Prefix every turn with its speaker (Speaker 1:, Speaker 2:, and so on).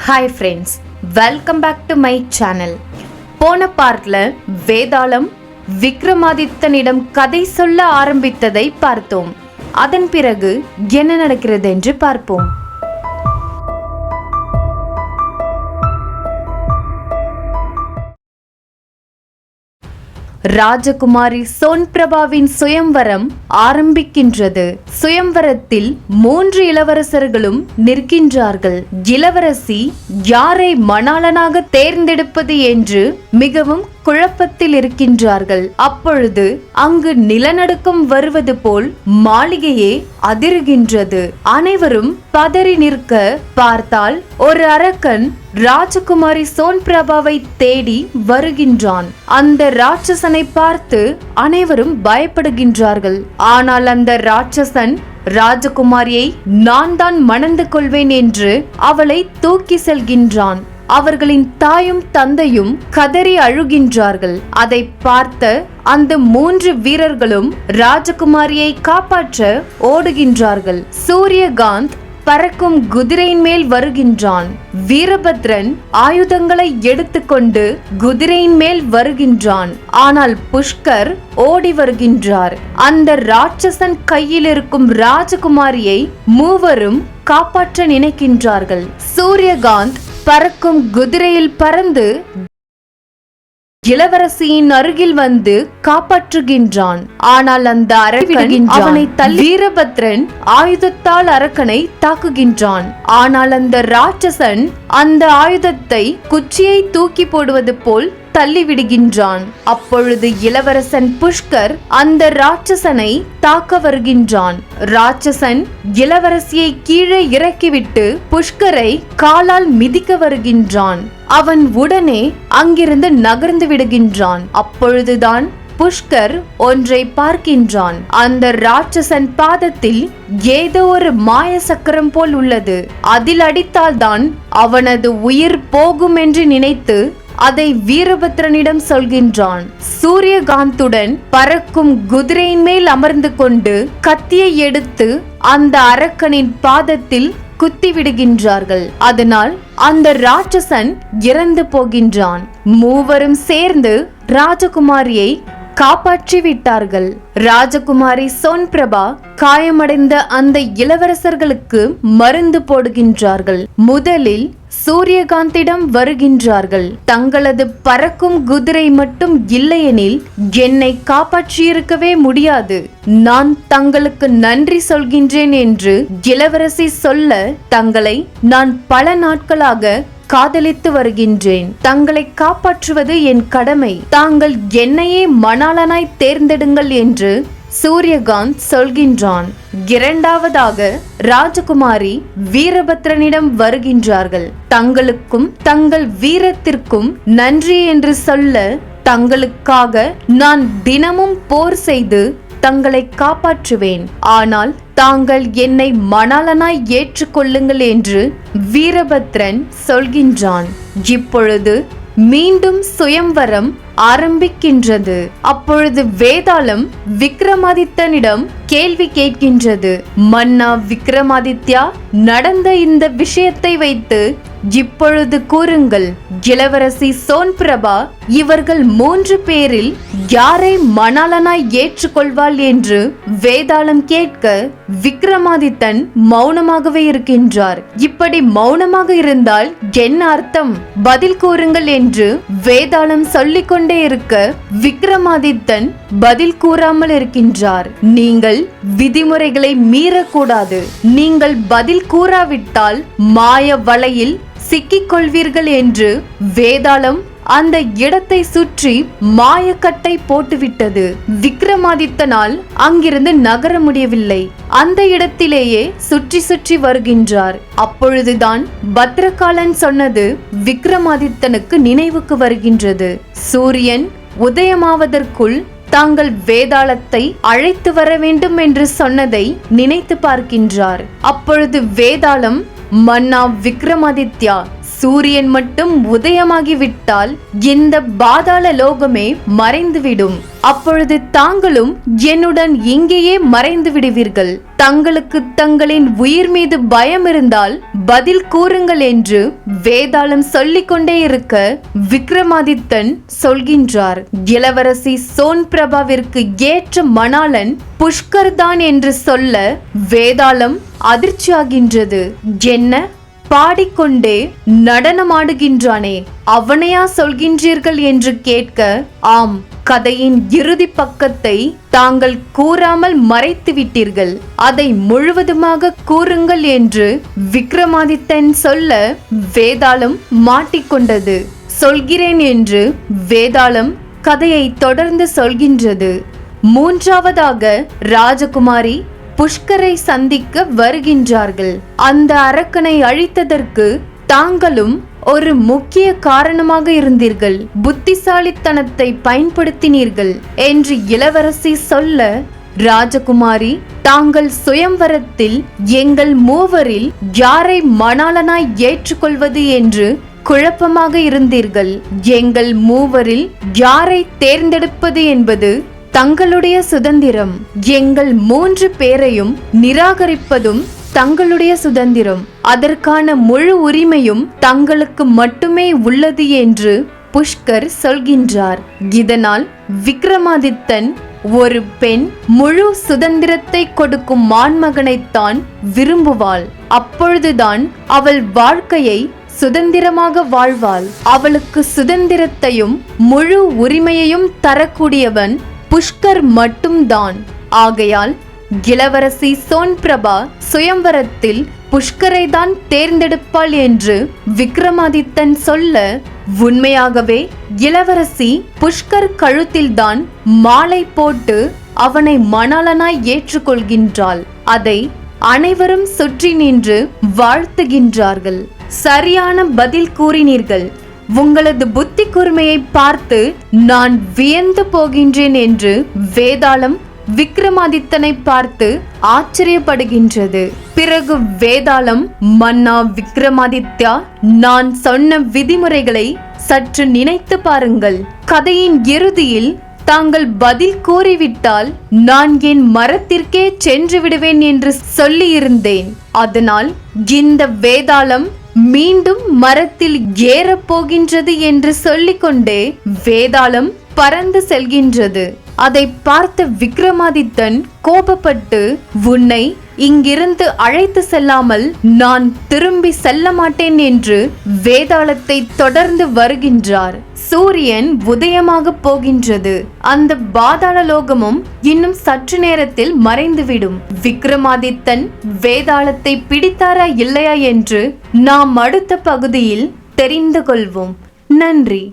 Speaker 1: Hi friends, welcome back to my channel. போன பார்ட்ல வேதாளம் விக்ரமாதித்தனிடம் கதை சொல்ல ஆரம்பித்ததை பார்த்தோம். அதன் பிறகு என்ன நடக்கிறது என்று பார்ப்போம். ராஜகுமாரி சோன்பிரபாவின் சுயம்வரம் ஆரம்பிக்கின்றது. சுயம்வரத்தில் 3 இளவரசர்களும் நிற்கின்றார்கள். இளவரசி யாரை மணாளனாக தேர்ந்தெடுப்பது என்று மிகவும் குழப்பத்தில் இருக்கின்றார்கள். அப்பொழுது அங்கு நிலநடுக்கம் வருவது போல் மாளிகையே அதிர்கின்றது. அனைவரும் பதறி நிற்க பார்த்தால் ஒரு அரக்கன் ராஜகுமாரி சோன்பிரபாவை தேடி வருகின்றான். அந்த ராட்சசனை பார்த்து அனைவரும் பயப்படுகின்றார்கள். ஆனால் அந்த ராட்சசன் ராஜகுமாரியை நான் தான் மணந்து கொள்வேன் என்று அவளை தூக்கி செல்கின்றான். அவர்களின் தாயும் தந்தையும் கதறி அழுகின்றார்கள். அதை பார்த்த அந்த 3 வீரர்களும் ராஜகுமாரியை காப்பாற்ற ஓடுகின்றார்கள். சூரியகாந்த் பறக்கும் குதிரையின் மேல் வருகின்றான். வீரபத்ரன் ஆயுதங்களை எடுத்துக்கொண்டு குதிரையின் மேல் வருகின்றான். ஆனால் புஷ்கர் ஓடி வருகின்றார். அந்த ராட்சசன் கையில் இருக்கும் ராஜகுமாரியை மூவரும் காப்பாற்ற நினைக்கின்றார்கள். சூரியகாந்த் பறக்கும் குதிரையில் பறந்து இளவரசியின் அருகில் வந்து காப்பாற்றுகின்றான். ஆனால் அந்த அரக்கன் அவனை தள்ளி வீரபத்ரன் ஆயுதத்தால் அரக்கனை தாக்குகின்றான். ஆனால் அந்த ராட்சசன் அந்த ஆயுதத்தை குச்சியை தூக்கி போடுவது போல் தள்ளிவிடுகின்றான். அப்பொழுது இளவரசன் புஷ்கர் அந்த ராட்சசனை தாக்க வருகின்றான். ராட்சசன் இளவரசியை கீழே இறக்கிவிட்டு புஷ்கரை காலால் மிதிக்க வருகின்றான். அவன் உடனே அங்கிருந்து நகர்ந்து விடுகின்றான். அப்பொழுதுதான் புஷ்கர் ஒன்றை பார்க்கின்றான். அந்த ராட்சசன் பாதத்தில் ஏதோ ஒரு மாய சக்கரம் போல் உள்ளது. அதில் அடித்தால்தான் அவனது உயிர் போகும் என்று நினைத்து அதை வீரபத்ரனிடம் சொல்கின்றான். சூரியகாந்துடன் பறக்கும் குதிரையின் மேல் அமர்ந்து கொண்டு கத்தியை எடுத்து அந்த அரக்கனின் பாதத்தில் குத்தி விடுகின்றார்கள். அதனால் அந்த ராட்சசன் இறந்து போகின்றான். மூவரும் சேர்ந்து ராஜகுமாரியை காப்பாற்றி விட்டார்கள். ராஜகுமாரி சோன்பிரபா காயமடைந்த அந்த இளவரசர்களுக்கு மருந்து போடுகின்றார்கள். முதலில் சூரியகாந்திடம் வருகின்றார்கள். தங்களது பறக்கும் குதிரை மட்டும் இல்லையெனில் என்னை காப்பாற்றியிருக்கவே முடியாது. நான் தங்களுக்கு நன்றி சொல்கின்றேன் என்று இளவரசி சொல்ல, தங்களை நான் பல நாட்களாக காதலித்து வருகின்றேன். தங்களை காப்பாற்றுவது என் கடமை. தாங்கள் என்னையே மணாளனாய் தேர்ந்தெடுங்கள் என்று சூரியகாந்த் சொல்கின்றான். இரண்டாவதாக ராஜகுமாரி வீரபத்ரனிடம் வருகின்றார்கள். தங்களுக்கும் தங்கள் வீரத்திற்கும் நன்றி என்று சொல்ல, தங்களுக்காக நான் தினமும் போர் செய்து தங்களை காப்பாற்றுவேன். ஆனால் தாங்கள் என்னை மணாளனாய் ஏற்றுக்கொள்ளுங்கள் என்று வீரபத்ரன் சொல்கின்றான். இப்பொழுது மீண்டும் சுயம்வரம் ஆரம்பிக்கின்றது. அப்பொழுது வேதாளம் விக்ரமாதித்தனிடம் கேள்வி கேட்கின்றது. மன்னா விக்ரமாதித்யா, நடந்த இந்த விஷயத்தை வைத்து இப்பொழுது கூறுங்கள். இளவரசி சோன்பிரபா இவர்கள் 3 பேரில் யாரை மணாளனாய் ஏற்றுக்கொள்வாள் என்று வேதாளம் கேட்க, விக்ரமாதித்தன் மௌனமாகவே இருக்கின்றார். இப்படி மௌனமாக இருந்தால் என்ன அர்த்தம்? பதில் கூறுங்கள் என்று வேதாளம் சொல்லிக் கொண்டே இருக்க, விக்ரமாதித்தன் பதில் கூறாமல் இருக்கின்றார். நீங்கள் விதிமுறைகளை மீறக்கூடாது. நீங்கள் பதில் கூறாவிட்டால் மாய வலையில் சிக்கிக் கொள்வீர்கள் என்று வேதாளம் அந்த இடத்தை சுற்றி மாயக்கட்டை போட்டுவிட்டது. விக்ரமாதித்தனால் அங்கிருந்து நகர முடியவில்லை. அந்த இடத்திலேயே சுற்றி சுற்றி வருகின்றார். அப்பொழுதுதான் பத்ரகாலன் சொன்னது விக்ரமாதித்தனுக்கு நினைவுக்கு வருகின்றது. சூரியன் உதயமாவதற்குள் தாங்கள் வேதாளத்தை அழைத்து வர வேண்டும் என்று சொன்னதை நினைத்து பார்க்கின்றார். அப்பொழுது வேதாளம், மன்னா விக்ரமாதித்யா, சூரியன் மட்டும் உதயமாகிவிட்டால் இந்த பாதாள லோகமே மறைந்துவிடும். அப்பொழுது தாங்களும் என்னுடன் இங்கேயே மறைந்து விடுவீர்கள். தங்களுக்கு தங்களின் உயிர் மீது பயம் இருந்தால் பதில் கூறுங்கள் என்று வேதாளம் சொல்லிக் கொண்டே இருக்க விக்ரமாதித்தன் சொல்கின்றார். இளவரசி சோன் பிரபாவிற்கு ஏற்ற மணாளன் புஷ்கர் தான் என்று சொல்ல வேதாளம் அதிர்ச்சியாகின்றது. என்ன, பாடிக்கொண்டே நடனமாடுகின்றானே, அவனையா சொல்கின்றீர்கள் என்று கேட்க, ஆம், கதையின் இறுதி பக்கத்தை தாங்கள் கூறாமல் மறைத்து விட்டீர்கள், அதை முழுவதுமாக கூறுங்கள் என்று விக்ரமாதித்தன் சொல்ல வேதாளம் மாட்டிக்கொண்டது. சொல்கிறேன் என்று வேதாளம் கதையை தொடர்ந்து சொல்கின்றது. மூன்றாவதாக ராஜகுமாரி புஷ்கரை சந்திக்க வருகின்றார்கள். அந்த அரக்கனை அழித்ததற்கு தாங்களும் ஒரு முக்கிய காரணமாக இருந்தீர்கள், புத்திசாலித்தனத்தை பயன்படுத்தினீர்கள் என்று இளவரசி சொல்ல, ராஜகுமாரி, தாங்கள் சுயம்வரத்தில் எங்கள் மூவரில் யாரை மணாளனாய் ஏற்றுக்கொள்வது என்று குழப்பமாக இருந்தீர்கள். எங்கள் மூவரில் யாரை தேர்ந்தெடுப்பது என்பது தங்களுடைய சுதந்திரம். எங்கள் 3 பேரையும் நிராகரிப்பதும் தங்களுடைய சுதந்திரம். அதற்கான முழு உரிமையும் தங்களுக்கு மட்டுமே உள்ளது என்று புஷ்கர் சொல்கின்றார். இதனால் விக்ரமாதித்தன் ஒரு பெண் முழு சுதந்திரத்தை கொடுக்கும் மான்மகனைத்தான் விரும்புவாள். அப்பொழுதுதான் அவள் வாழ்க்கையை சுதந்திரமாக வாழ்வாள். அவளுக்கு சுதந்திரத்தையும் முழு உரிமையையும் தரக்கூடியவன் புஷ்கர் மட்டும்தான். ஆகையால் இளவரசி சோன் பிரபா சுயம்வரத்தில் புஷ்கரை தான் தேர்ந்தெடுப்பாள் என்று விக்ரமாதித்தன் சொல்ல, உண்மையாகவே இளவரசி புஷ்கர் கழுத்தில்தான் மாலை போட்டு அவனை மணாளனாய் ஏற்றுக்கொள்கின்றாள். அதை அனைவரும் சுற்றி நின்று வாழ்த்துகின்றார்கள். சரியான பதில் கூறினீர்கள். உங்களது புத்தி கூர்மையை பார்த்து நான் வியந்து போகின்றேன் என்று வேதாளம் விக்ரமாதித்தனை பார்த்து ஆச்சரியப்படுகின்றது. பிறகு வேதாளம், மன்னா விக்ரமாதித்யா, நான் சொன்ன விதிமுறைகளை சற்று நினைத்து பாருங்கள். கதையின் இறுதியில் தாங்கள் பதில் கூறிவிட்டால் நான் என் மரத்திற்கே சென்று விடுவேன் என்று சொல்லியிருந்தேன். அதனால் இந்த வேதாளம் மீண்டும் மரத்தில் ஏறப்போகின்றது என்று சொல்லிக்கொண்டே வேதாளம் பறந்து செல்கின்றது. அதை பார்த்த விக்ரமாதித்தன் கோபப்பட்டு, உன்னை இங்கிருந்து அழைத்து செல்லாமல் நான் திரும்பி செல்ல மாட்டேன் என்று வேதாளத்தை தொடர்ந்து வருகின்றார். சூரியன் உதயமாக போகின்றது. அந்த பாதாள லோகமும் இன்னும் சற்று நேரத்தில் மறைந்துவிடும். விக்ரமாதித்தன் வேதாளத்தை பிடித்தாரா இல்லையா என்று நாம் அடுத்த பகுதியில் தெரிந்து கொள்வோம். நன்றி.